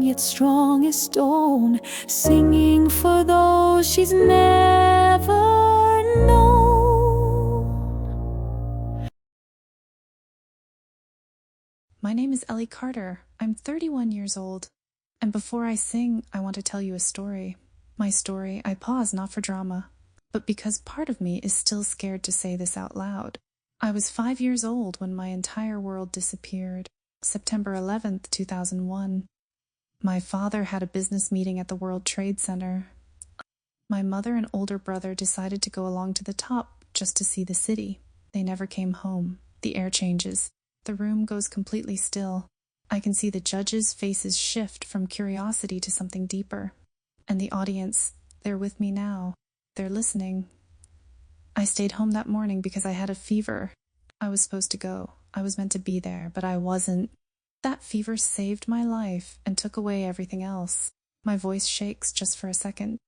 yet strong as stone, singing for those she's never known. My name is Ellie Carter. I'm 31 years old. And before I sing, I want to tell you a story. My story, I pause not for drama, but because part of me is still scared to say this out loud. I was 5 years old when my entire world disappeared. September 11th, 2001. My father had a business meeting at the World Trade Center. My mother and older brother decided to go along to the top just to see the city. They never came home. The air changes. The room goes completely still. I can see the judges' faces shift from curiosity to something deeper. And the audience, they're with me now. They're listening. I stayed home that morning because I had a fever. I was supposed to go. I was meant to be there, but I wasn't. That fever saved my life and took away everything else. My voice shakes just for a second,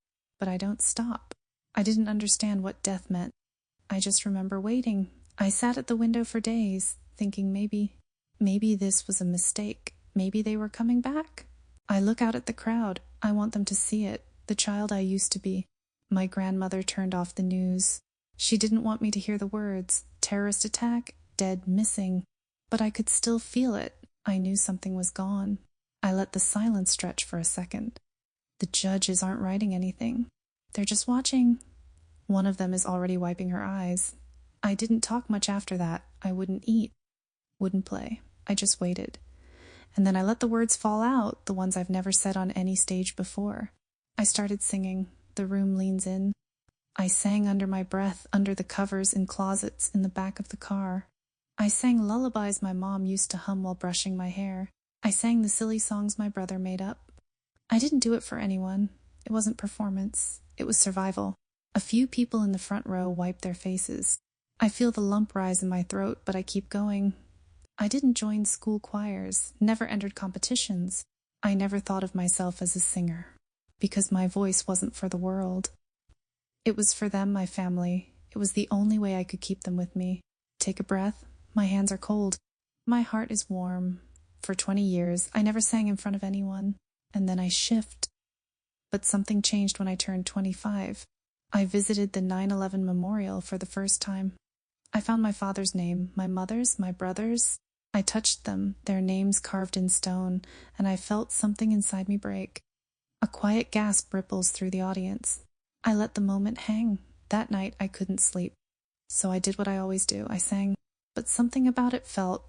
but I don't stop. I didn't understand what death meant. I just remember waiting. I sat at the window for days, thinking maybe this was a mistake. Maybe they were coming back. I look out at the crowd. I want them to see it, the child I used to be. My grandmother turned off the news. She didn't want me to hear the words, terrorist attack, dead, missing. But I could still feel it. I knew something was gone. I let the silence stretch for a second. The judges aren't writing anything. They're just watching. One of them is already wiping her eyes. I didn't talk much after that. I wouldn't eat, wouldn't play. I just waited. And then I let the words fall out, the ones I've never said on any stage before. I started singing. The room leans in. I sang under my breath, under the covers in closets in the back of the car. I sang lullabies my mom used to hum while brushing my hair. I sang the silly songs my brother made up. I didn't do it for anyone. It wasn't performance. It was survival. A few people in the front row wiped their faces. I feel the lump rise in my throat, but I keep going. I didn't join school choirs, never entered competitions. I never thought of myself as a singer, because my voice wasn't for the world. It was for them, my family. It was the only way I could keep them with me. Take a breath. My hands are cold. My heart is warm. For 20 years, I never sang in front of anyone. And then I shift. But something changed when I turned 25. I visited the 9/11 memorial for the first time. I found my father's name, my mother's, my brother's. I touched them, their names carved in stone, and I felt something inside me break. A quiet gasp ripples through the audience. I let the moment hang. That night I couldn't sleep. So I did what I always do. I sang. But something about it felt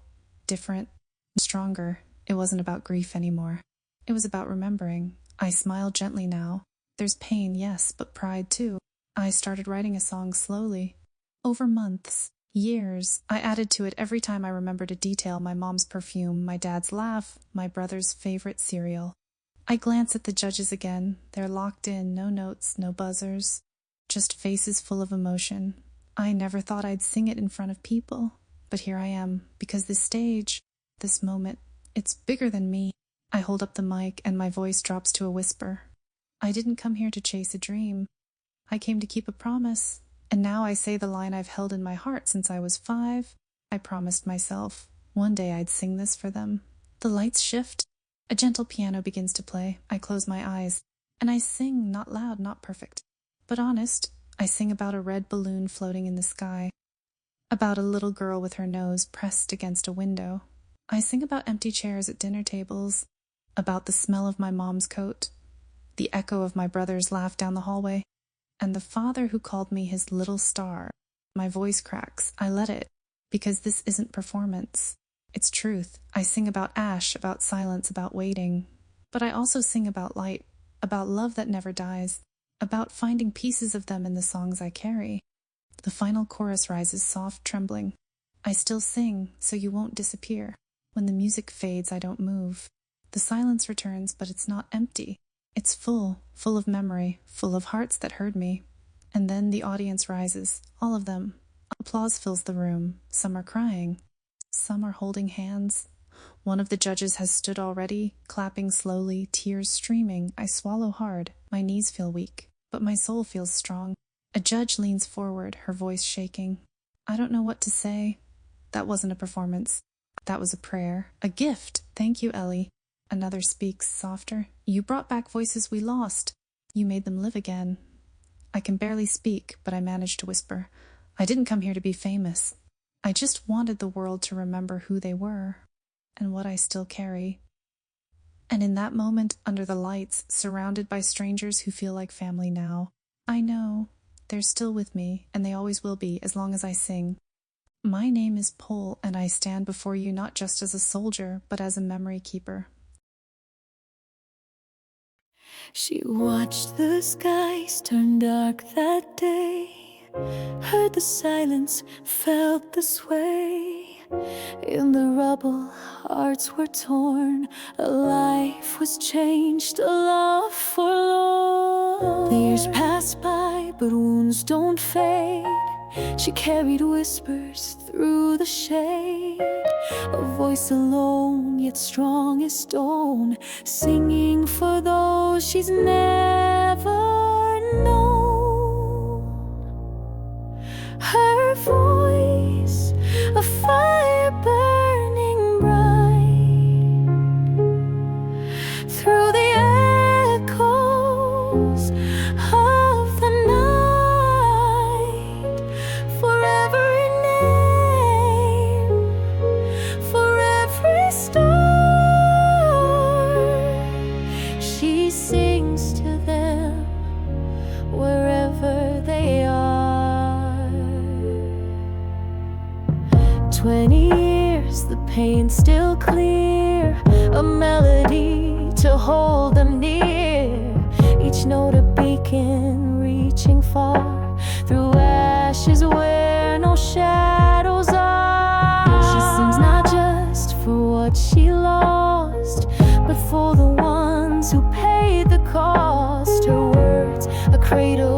different, stronger. It wasn't about grief anymore. It was about remembering. I smile gently now. There's pain, yes, but pride too. I started writing a song slowly. Over months, years, I added to it every time I remembered a detail: my mom's perfume, my dad's laugh, my brother's favorite cereal. I glance at the judges again. They're locked in, no notes, no buzzers, just faces full of emotion. I never thought I'd sing it in front of people, but here I am, because this stage, this moment, it's bigger than me. I hold up the mic and my voice drops to a whisper. I didn't come here to chase a dream. I came to keep a promise. And now I say the line I've held in my heart since I was 5. I promised myself one day I'd sing this for them. The lights shift. A gentle piano begins to play. I close my eyes. And I sing, not loud, not perfect, but honest. I sing about a red balloon floating in the sky. About a little girl with her nose pressed against a window. I sing about empty chairs at dinner tables. About the smell of my mom's coat. The echo of my brother's laugh down the hallway. And the father who called me his little star. My voice cracks. I let it, because this isn't performance. It's truth. I sing about ash, about silence, about waiting. But I also sing about light, about love that never dies, about finding pieces of them in the songs I carry. The final chorus rises soft, trembling. I still sing, so you won't disappear. When the music fades, I don't move. The silence returns, but it's not empty. It's full of memory, full of hearts that heard me. And then the audience rises, all of them. Applause fills the room. Some are crying. Some are holding hands. One of the judges has stood already, clapping slowly, tears streaming. I swallow hard. My knees feel weak, but my soul feels strong. A judge leans forward, her voice shaking. I don't know what to say. That wasn't a performance. That was a prayer. A gift. Thank you, Ellie. Another speaks softer. You brought back voices we lost. You made them live again. I can barely speak, but I managed to whisper. I didn't come here to be famous. I just wanted the world to remember who they were and what I still carry. And in that moment, under the lights, surrounded by strangers who feel like family now, I know they're still with me, and they always will be as long as I sing. My name is Pole, and I stand before you not just as a soldier, but as a memory keeper. She watched the skies turn dark that day, heard the silence, felt the sway. In the rubble, hearts were torn, a life was changed, a love forlorn. The years passed by, but wounds don't fade. She carried whispers through the shade, a voice alone, yet strong as stone, singing for those she's never known. Her voice, a fire burning bright, through the echoes of the night. For every name, for every star, she sings to them wherever they are. 20 years, the pain still clear, a melody to hold them near, each note a beacon reaching far, through ashes where no shadows are. She sings not just for what she lost, but for the ones who paid the cost. Her words, a cradle